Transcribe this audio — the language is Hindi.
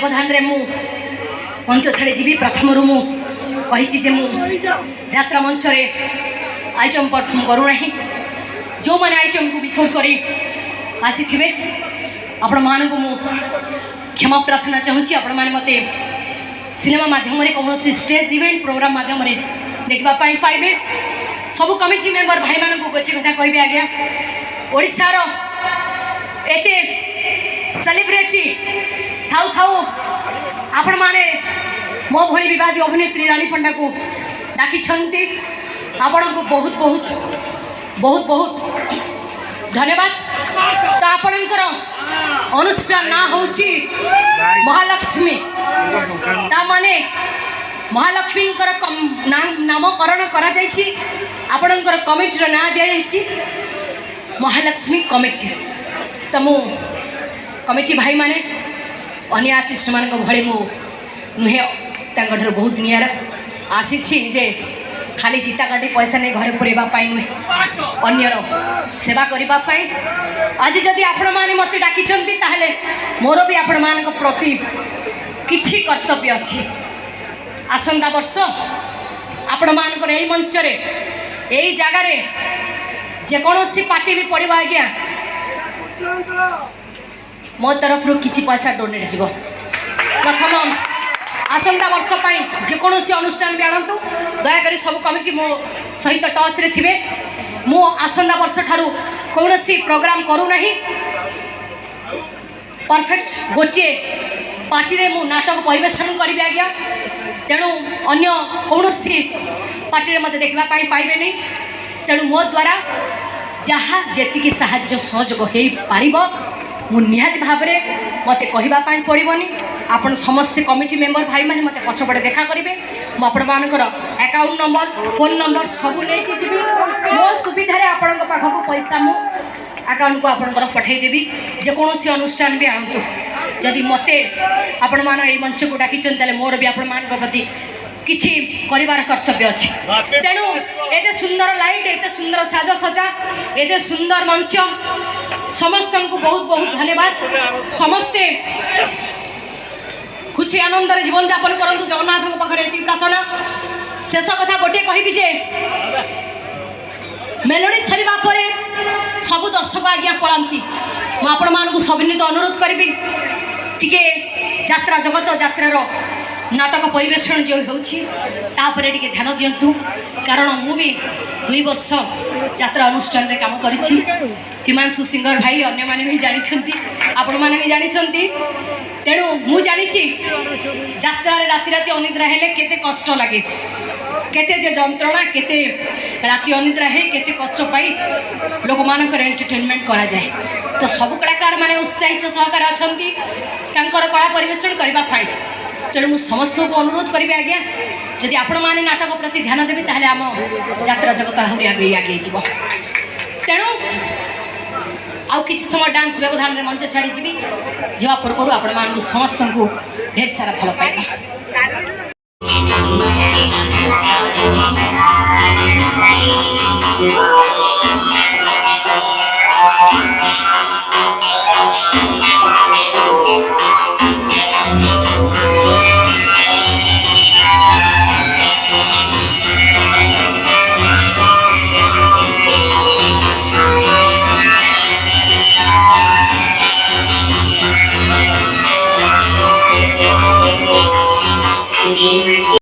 व्यवधान रे मु मंच छाड़ी जीवी प्रथम रु मु कही जे मु यात्रा मंच रे आइटम परफॉर्म करू नहीं जो मैंने आइटम को बिफोर करी आसी थे आपण मान को मु क्षमा प्रार्थना चाहूँगी आपण मैंने मते सिनेमा माध्यम कौन स्टेज इवेंट प्रोग्राम माध्यम देखा पाइबे सब कमिटी मेंबर भाई मान को गोटे कथा कह आज्ञा ओडिशार एते सेलिब्रिटी थाउ थाउ आपण माने मो भली विवादी अभिनेत्री रानी पंडा को डाकी आपण को बहुत बहुत बहुत बहुत धन्यवाद। तो आपणकर अनुष्ठान ना होची महालक्ष्मी ता माने महालक्ष्मी नामकरण करा जायछि आपणकर कमिटी ना दिया जायछि महालक्ष्मी कमिटी। तो मु कमिटी भाई माने अन्य आर्टिस्ट मान भले मु नुहे तांकर बहुत नियारा आसी जे खाली चिता काटी पैसा नहीं घरे पुरेवाई नुहे अन्यर सेवा करने। आज जदि आपण मैंने मत डाकी ताहले मोर भी आपण मान प्रति किछि कर्तव्य अच्छी। आसंता वर्ष आपण मानकर यही मंच रे यही जगार जेकोसी पार्टी भी पड़ो आज्ञा मो तरफ किसी पैसा डोनेट जीव। प्रथम आसंता वर्ष जेकोसी अनुष्ठान भी आणतु दयाकोरी सब कमिटी मो सहित टच रे थिबे। मो आसंता वर्ष ठारू कौन प्रोग्राम करू नहीं परफेक्ट गोटे पार्टी रे मु नाटक परिवेषण करी आज्ञा तेणु अन्य कौन पार्टी रे मत देखा पाइबे नहीं। तेणु मो द्वारा जहाँ जी साहाय्य सहयोग हो पार मु निहाती भाव में मत कहवाई पड़ोनी। आपण समस्त कमिटी मेंबर भाई मैंने मत पछपटे देखा करेंगे मुझर अकाउंट नंबर फोन नंबर सब लेके जी मो सुविधार आपण पाखक पैसा मु अकाउंट को आपंकर पठेदेवी जेकोसी अनुष्ठान भी आणतु जदि मते आपण मान ये मंच को डाकी मोर भी आपण मान प्रति किछि करिवार कर्तव्य अच्छी। तेणु एते सुंदर लाइट एते सुंदर साजसजा एते सुंदर मंच समस्त को बहुत बहुत धन्यवाद। समस्ते खुशी आनंद जीवन यापन करंतु जगन्नाथ पाखे ये प्रार्थना। शेष कथा गोटे कहबी जे मेलोडी सरिबा परे सबु दर्शक आज्ञा पलांती मुझे मान सविनीत अनुरोध करी टिके यात्रा जगत यात्रार नाटक परिवेषण जो होपर टे ध्यान दिंतु कारण मु भी 2 वर्ष यात्रा अनुष्ठान रे काम करिछि। हिमांशु सिंगर भाई अन्य माने भी जानी आपण माने भी जानी तेणु मु जानी यात्रा राति राति अनिद्रा हेले केते कष्ट लगे केते जे जंत्रणा केते राति अनिद्रा है केते कष्ट पाई लोक मानकर एंटरटेनमेंट करा जाए। तो सब कलाकार माने उत्साहित सहकार अछंती तांकर कला परिवेषण करबा फाइ। तेणु मुझे समस्त को अनुरोध करी आज्ञा जदि आपण माने नाटक प्रति ध्यान देबे ताहले आम यात्रा जगत आहुरी आगे आगे जीव। तेणु आउ किसी समय डांस व्यवधान में मंच छाड़ी जीवी जीवा पूर्व आपण मान समस्त को ढेर सारा भल पाइबा।